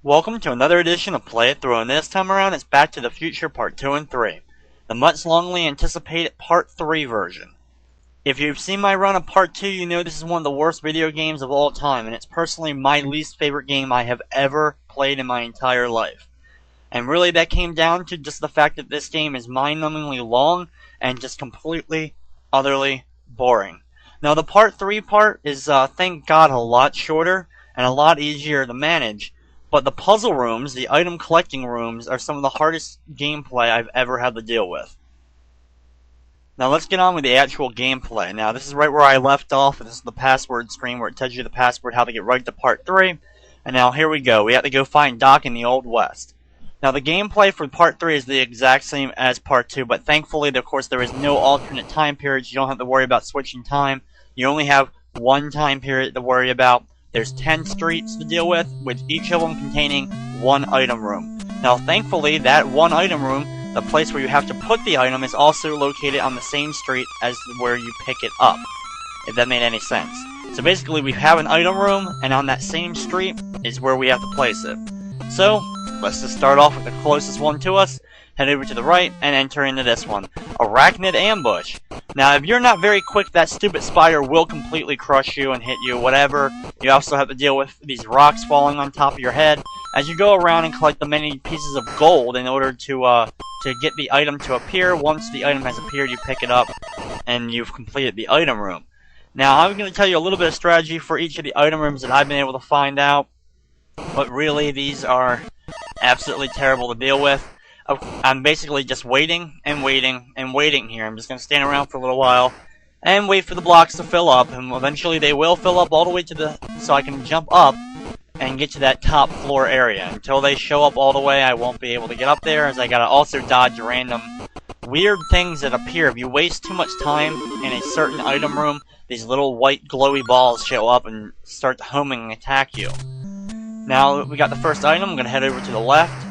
Welcome to another edition of Play It Through, and this time around it's Back to the Future Part 2 and 3, the much longly anticipated Part 3 version. If you've seen my run of Part 2, you know this is one of the worst video games of all time, and it's personally my least favorite game I have ever played in my entire life. And really that came down to just the fact that this game is mind-numbingly long and just completely, utterly boring. Now the Part 3 part is, thank God, a lot shorter and a lot easier to manage. But the puzzle rooms, the item collecting rooms, are some of the hardest gameplay I've ever had to deal with. Now let's get on with the actual gameplay. Now this is right where I left off. This is the password screen where it tells you the password, how to get right to part 3. And now here we go. We have to go find Doc in the Old West. Now the gameplay for part 3 is the exact same as part 2, but thankfully, of course, there is no alternate time periods. You don't have to worry about switching time. You only have one time period to worry about. There's 10 streets to deal with each of them containing one item room. Now, thankfully, that one item room, the place where you have to put the item, is also located on the same street as where you pick it up, if that made any sense. So basically, we have an item room, and on that same street is where we have to place it. So, let's just start off with the closest one to us, head over to the right, and enter into this one. Arachnid Ambush. Now, if you're not very quick, that stupid spider will completely crush you and hit you, whatever. You also have to deal with these rocks falling on top of your head as you go around and collect the many pieces of gold in order to get the item to appear. Once the item has appeared, you pick it up, and you've completed the item room. Now, I'm going to tell you a little bit of strategy for each of the item rooms that I've been able to find out, but really, these are absolutely terrible to deal with. I'm basically just waiting and waiting and waiting here. I'm just going to stand around for a little while and wait for the blocks to fill up, and eventually they will fill up all the way to so I can jump up and get to that top floor area. Until they show up all the way, I won't be able to get up there, as I gotta also dodge random weird things that appear. If you waste too much time in a certain item room, these little white glowy balls show up and start to homing and attack you. Now we got the first item. I'm going to head over to the left.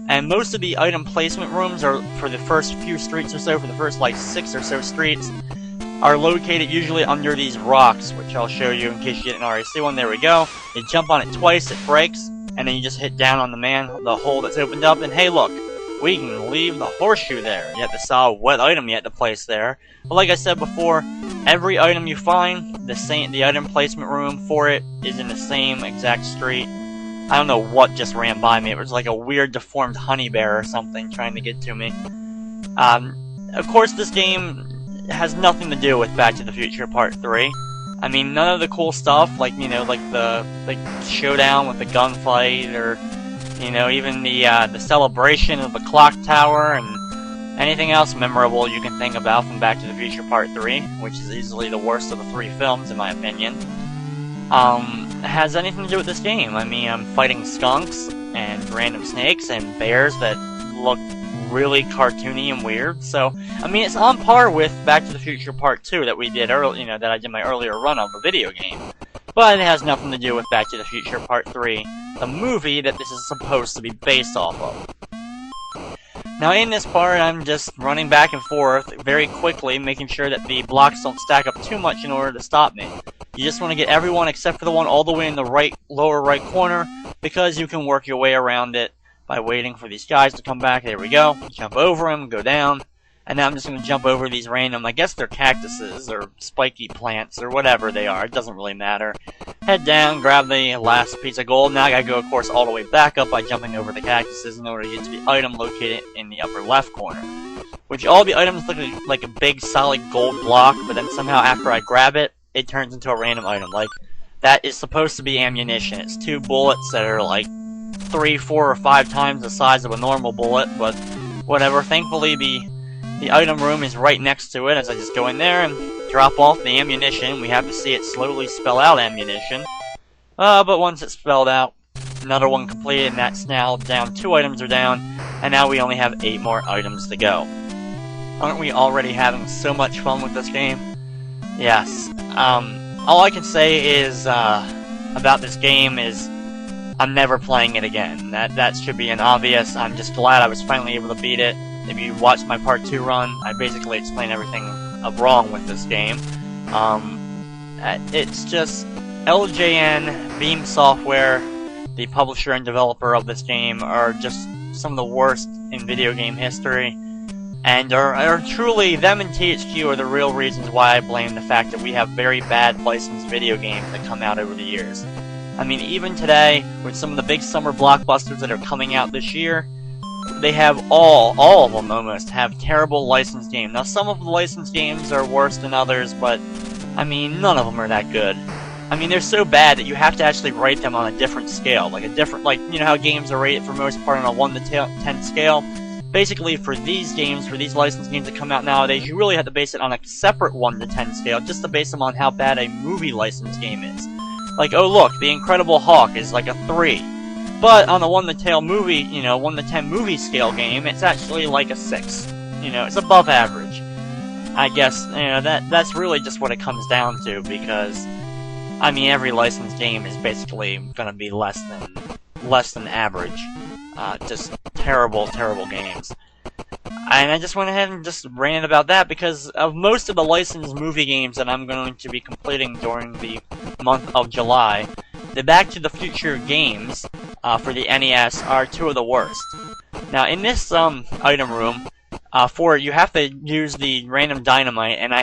And most of the item placement rooms are for the first few streets or so, for the first like 6 or so streets, are located usually under these rocks, which I'll show you in case you didn't already see one. There we go. You jump on it twice, it breaks, and then you just hit down on the hole that's opened up, and hey look, we can leave the horseshoe there. You have to decide what item you have to place there. But like I said before, every item you find, the item placement room for it is in the same exact street. I don't know what just ran by me. It was like a weird deformed honey bear or something trying to get to me. Of course, this game has nothing to do with Back to the Future Part 3. I mean, none of the cool stuff, like, you know, like the showdown with the gunfight, or, you know, even the celebration of the clock tower, and anything else memorable you can think about from Back to the Future Part 3, which is easily the worst of the 3 films, in my opinion. Has anything to do with this game. I mean, I'm fighting skunks and random snakes and bears that look really cartoony and weird. So, I mean, it's on par with Back to the Future Part 2 that we did earlier, that I did my earlier run of the video game. But it has nothing to do with Back to the Future Part 3, the movie that this is supposed to be based off of. Now, in this part, I'm just running back and forth very quickly, making sure that the blocks don't stack up too much in order to stop me. You just want to get everyone except for the one all the way in the lower right corner, because you can work your way around it by waiting for these guys to come back. There we go. Jump over them, go down, and now I'm just going to jump over these random, I guess they're cactuses or spiky plants or whatever they are. It doesn't really matter. Head down, grab the last piece of gold. Now I gotta go, of course, all the way back up by jumping over the cactuses in order to get to the item located in the upper left corner. Which all the items look like a big solid gold block, but then somehow after I grab it, it turns into a random item. Like, that is supposed to be ammunition. It's 2 bullets that are like 3, 4, or 5 times the size of a normal bullet, but whatever. Thankfully, the item room is right next to it as I just go in there and drop off the ammunition. We have to see it slowly spell out ammunition. But once it's spelled out, another one completed, and that's now down. 2 items are down, and now we only have 8 more items to go. Aren't we already having so much fun with this game? Yes. All I can say is, about this game is, I'm never playing it again. That should be an obvious. I'm just glad I was finally able to beat it. If you watched my Part 2 run, I basically explained everything wrong with this game. It's just LJN, Beam Software, the publisher and developer of this game, are just some of the worst in video game history, and are truly, them and THQ are the real reasons why I blame the fact that we have very bad licensed video games that come out over the years. I mean, even today, with some of the big summer blockbusters that are coming out this year, they have all of them almost, have terrible licensed games. Now, some of the licensed games are worse than others, but, I mean, none of them are that good. I mean, they're so bad that you have to actually rate them on a different scale. Like, you know how games are rated for most part on a 1 to 10 scale? Basically, for these games, for these licensed games that come out nowadays, you really have to base it on a separate 1 to 10 scale, just to base them on how bad a movie licensed game is. Like, oh look, The Incredible Hulk is like a 3. But on the 1 to 10 movie, you know, 1 to 10 movie scale game, it's actually like a 6. You know, it's above average. I guess, you know, that's really just what it comes down to, because, I mean, every licensed game is basically gonna be less than average. Just terrible games. And I just went ahead and just ranted about that because of most of the licensed movie games that I'm going to be completing during the month of July. The Back to the Future games for the NES are two of the worst. Now, in this item room, for it, you have to use the random dynamite, and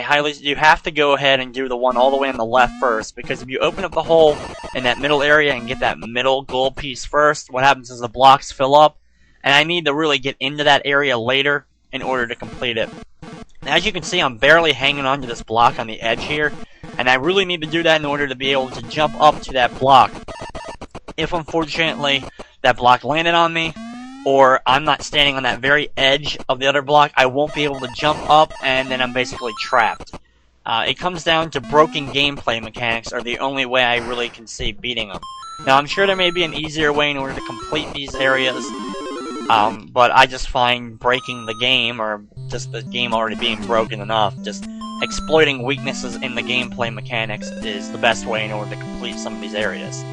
you have to go ahead and do the one all the way on the left first, because if you open up the hole in that middle area and get that middle gold piece first, what happens is the blocks fill up, and I need to really get into that area later in order to complete it. Now, as you can see, I'm barely hanging onto this block on the edge here, and I really need to do that in order to be able to jump up to that block. If, unfortunately, that block landed on me, or I'm not standing on that very edge of the other block, I won't be able to jump up, and then I'm basically trapped. It comes down to broken gameplay mechanics are the only way I really can see beating them. Now, I'm sure there may be an easier way in order to complete these areas, but I just find breaking the game, or just the game already being broken enough, just exploiting weaknesses in the gameplay mechanics is the best way in order to complete some of these areas.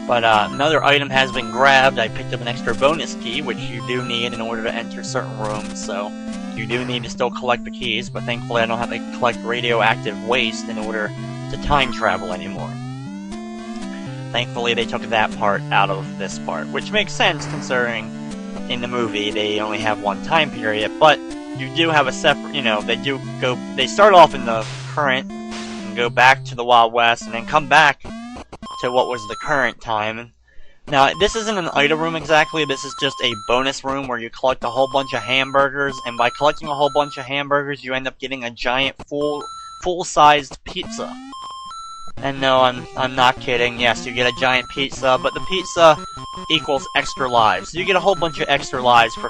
But another item has been grabbed. I picked up an extra bonus key, which you do need in order to enter certain rooms, so you do need to still collect the keys, but thankfully I don't have to collect radioactive waste in order to time travel anymore. Thankfully they took that part out of this part, which makes sense considering in the movie they only have one time period, but you do have a separate, you know, they start off in the current and go back to the Wild West and then come back to what was the current time. Now, this isn't an item room exactly, this is just a bonus room where you collect a whole bunch of hamburgers, and by collecting a whole bunch of hamburgers, you end up getting a giant full-sized pizza. And no, I'm not kidding, yes, you get a giant pizza, but the pizza equals extra lives. So you get a whole bunch of extra lives for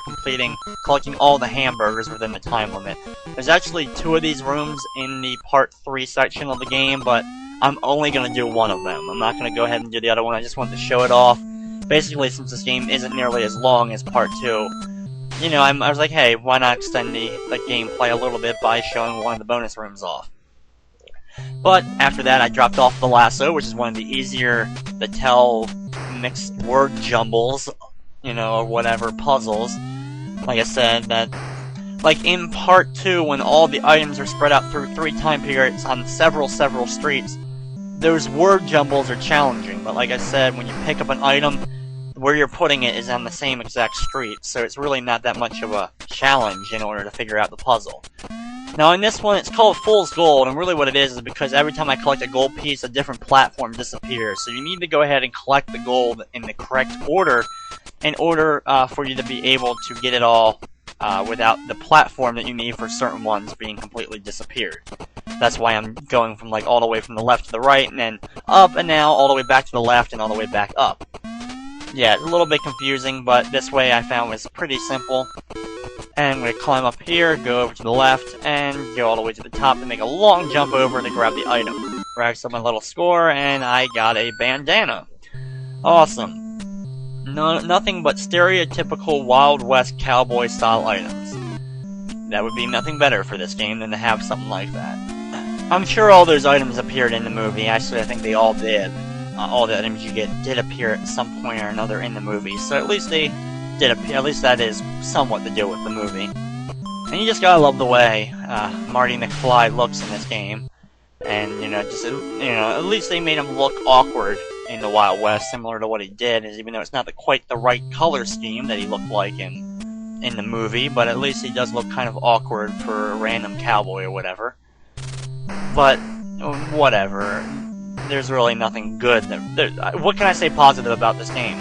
collecting all the hamburgers within the time limit. There's actually 2 of these rooms in the Part 3 section of the game, but I'm only going to do one of them. I'm not going to go ahead and do the other one. I just wanted to show it off. Basically, since this game isn't nearly as long as Part 2, you know, I was like, hey, why not extend the gameplay a little bit by showing one of the bonus rooms off? But after that, I dropped off the lasso, which is one of the easier to tell mixed word jumbles, you know, or whatever, puzzles. Like I said, that like in Part 2, when all the items are spread out through 3 time periods on several streets, those word jumbles are challenging, but like I said, when you pick up an item, where you're putting it is on the same exact street, so it's really not that much of a challenge in order to figure out the puzzle. Now in this one, it's called Fool's Gold, and really what it is because every time I collect a gold piece, a different platform disappears, so you need to go ahead and collect the gold in the correct order in order for you to be able to get it all without the platform that you need for certain ones being completely disappeared. That's why I'm going from like all the way from the left to the right, and then up, and now all the way back to the left, and all the way back up. Yeah, it's a little bit confusing, but this way I found was pretty simple. And I'm going to climb up here, go over to the left, and go all the way to the top to make a long jump over to grab the item. Racks up my little score, and I got a bandana. Awesome. Nothing but stereotypical Wild West cowboy-style items. That would be nothing better for this game than to have something like that. I'm sure all those items appeared in the movie. Actually, I think they all did. All the items you get did appear at some point or another in the movie. So at least they did appear. At least that is somewhat to do with the movie. And you just gotta love the way Marty McFly looks in this game. And, you know, at least they made him look awkward in the Wild West, similar to what he did, is even though it's not quite the right color scheme that he looked like in the movie, but at least he does look kind of awkward for a random cowboy or whatever. But, whatever. There's really nothing good. What can I say positive about this game?